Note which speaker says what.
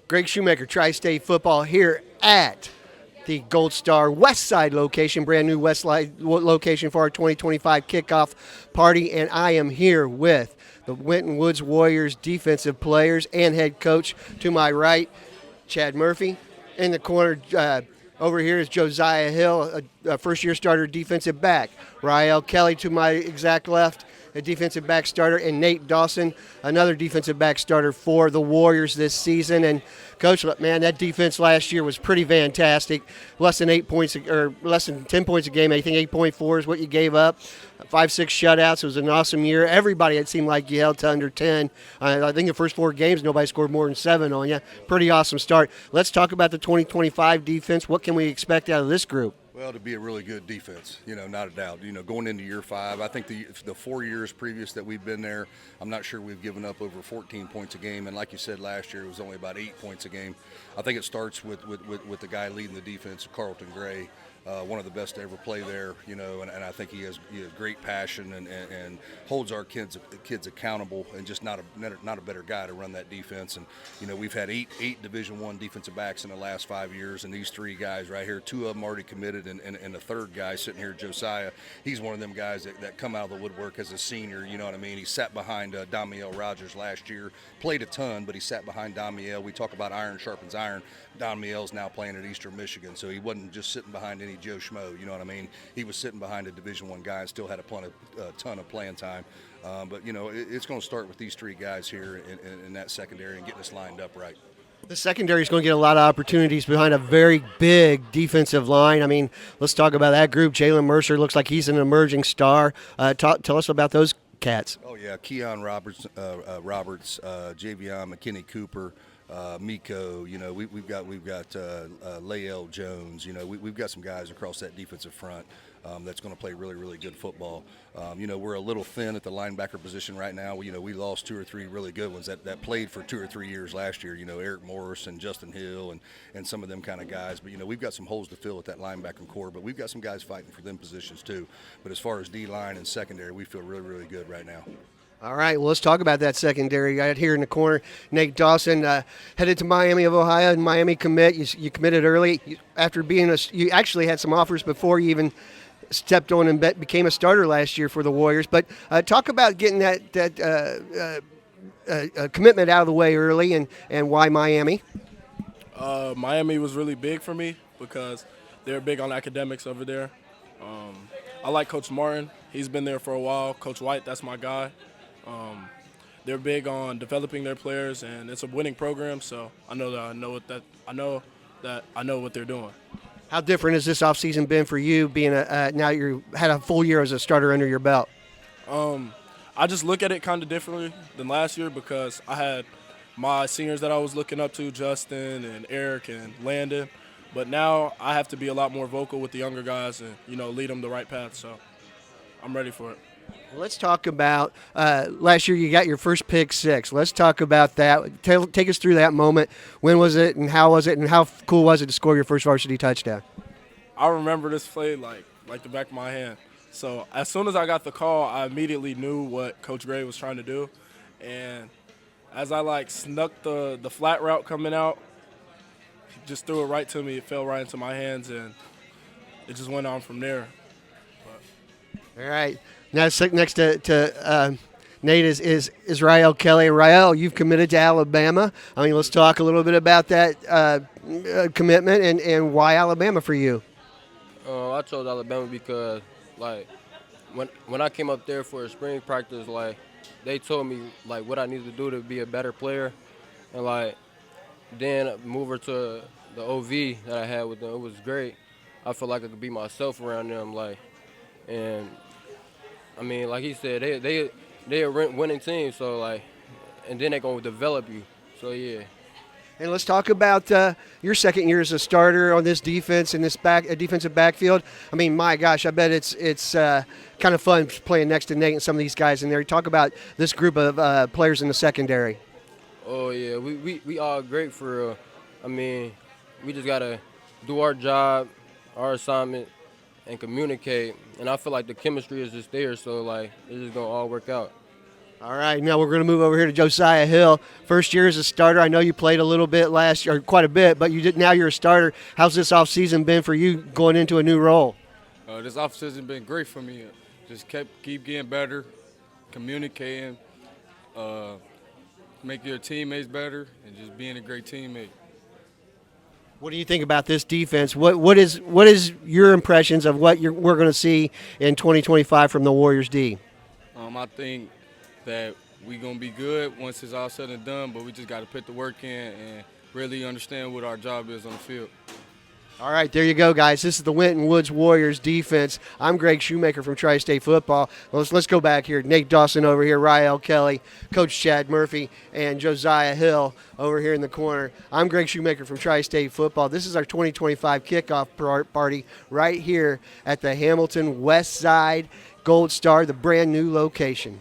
Speaker 1: Greg Shoemaker, Tri-State Football here at the Gold Star West Side location, brand new West Side location for our 2025 kickoff party. And I am here with the Winton Woods Warriors defensive players and head coach. To my right, Chad Murphy. In the corner over here is Josiah Hill, a first-year starter defensive back. Rael Kelly to my exact left, a defensive back starter, and Nate Dawson, another defensive back starter for the Warriors this season. And Coach, man, that defense last year was pretty fantastic. Less than 8 points, or less than 10 points a game. I think 8.4 is what you gave up. 5-6 shutouts. It was an awesome year. Everybody, it seemed like you held to under 10. I think the first 4 games, nobody scored more than 7 on you. Pretty awesome start. Let's talk about the 2025 defense. What can we expect out of this group?
Speaker 2: Well, to be a really good defense, not a doubt. Going into year 5, I think the 4 years previous that we've been there, I'm not sure we've given up over 14 points a game. And like you said, last year it was only about 8 points a game. I think it starts with the guy leading the defense, Carlton Gray. One of the best to ever play there, and I think he has great passion and holds our kids accountable, and just not a better guy to run that defense. And we've had eight Division I defensive backs in the last 5 years, and these 3 guys right here, 2 of them already committed, and the third guy sitting here, Josiah, he's one of them guys that come out of the woodwork as a senior. You know what I mean? He sat behind Damiel Rogers last year, played a ton, but he sat behind Damiel. We talk about iron sharpens iron. Damiel's now playing at Eastern Michigan, so he wasn't just sitting behind any Joe Schmo, you know what I mean? He was sitting behind a Division I guy and still had a ton of playing time. But it's going to start with these 3 guys here in that secondary and getting us lined up right.
Speaker 1: The secondary is going to get a lot of opportunities behind a very big defensive line. I mean, let's talk about that group. Jalen Mercer looks like he's an emerging star. Tell us about those cats.
Speaker 2: Oh, yeah, Keon Roberts, Javion McKinney Cooper, Miko, we've got Lael Jones, we've got some guys across that defensive front that's going to play really, really good football. We're a little thin at the linebacker position right now. We lost 2 or 3 really good ones that played for 2 or 3 years last year. Eric Morris and Justin Hill and some of them kind of guys. But we've got some holes to fill at that linebacker core. But we've got some guys fighting for them positions too. But as far as D-line and secondary, we feel really, really good right now.
Speaker 1: All right, well, let's talk about that secondary. Right here in the corner, Nate Dawson, headed to Miami of Ohio, and Miami commit. You committed early after being you actually had some offers before you even stepped on and became a starter last year for the Warriors. But talk about getting that commitment out of the way early and why Miami.
Speaker 3: Miami was really big for me because they're big on academics over there. I like Coach Martin. He's been there for a while. Coach White, that's my guy. They're big on developing their players, and it's a winning program. So I know what they're doing.
Speaker 1: How different has this offseason been for you, being now you had a full year as a starter under your belt?
Speaker 3: I just look at it kind of differently than last year because I had my seniors that I was looking up to, Justin and Eric and Landon. But now I have to be a lot more vocal with the younger guys and lead them the right path. So I'm ready for it.
Speaker 1: Let's talk about last year you got your first pick 6. Let's talk about that. Take us through that moment. When was it and how was it and how cool was it to score your first varsity touchdown?
Speaker 3: I remember this play like the back of my hand. So as soon as I got the call, I immediately knew what Coach Gray was trying to do. And as I snuck the flat route coming out, he just threw it right to me. It fell right into my hands, and it just went on from there.
Speaker 1: All right. Now, next to Nate is Rael Kelly. Rael, you've committed to Alabama. I mean, let's talk a little bit about that commitment and why Alabama for you.
Speaker 4: I chose Alabama because, when I came up there for spring practice, they told me, what I needed to do to be a better player. And, then move her to the OV that I had with them. It was great. I felt like I could be myself around them, and I mean, like he said, they a winning team, so and then they're gonna develop you. So yeah.
Speaker 1: And let's talk about your second year as a starter on this defense in this defensive backfield. I mean, my gosh, I bet it's kind of fun playing next to Nate and some of these guys in there. Talk about this group of players in the secondary.
Speaker 4: Oh yeah, we all great for real. I mean, we just gotta do our job, our assignment, and communicate. And I feel like the chemistry is just there, so it's just gonna all work out.
Speaker 1: All right, now we're going to move over here to Josiah Hill. First year as a starter. I know you played a little bit last year, quite a bit, but now you're a starter. How's this offseason been for you going into a new role?
Speaker 5: This offseason been great for me. Just keep getting better, communicating, make your teammates better, and just being a great teammate.
Speaker 1: What do you think about this defense? What is your impressions of what we're going to see in 2025 from the Warriors D?
Speaker 5: I think that we're going to be good once it's all said and done, but we just got to put the work in and really understand what our job is on the field.
Speaker 1: All right, there you go, guys. This is the Winton Woods Warriors defense. I'm Greg Shoemaker from Tri-State Football. Let's go back here. Nate Dawson over here, Rael Kelly, Coach Chad Murphy, and Josiah Hill over here in the corner. I'm Greg Shoemaker from Tri-State Football. This is our 2025 kickoff party right here at the Hamilton West Side Gold Star, the brand new location.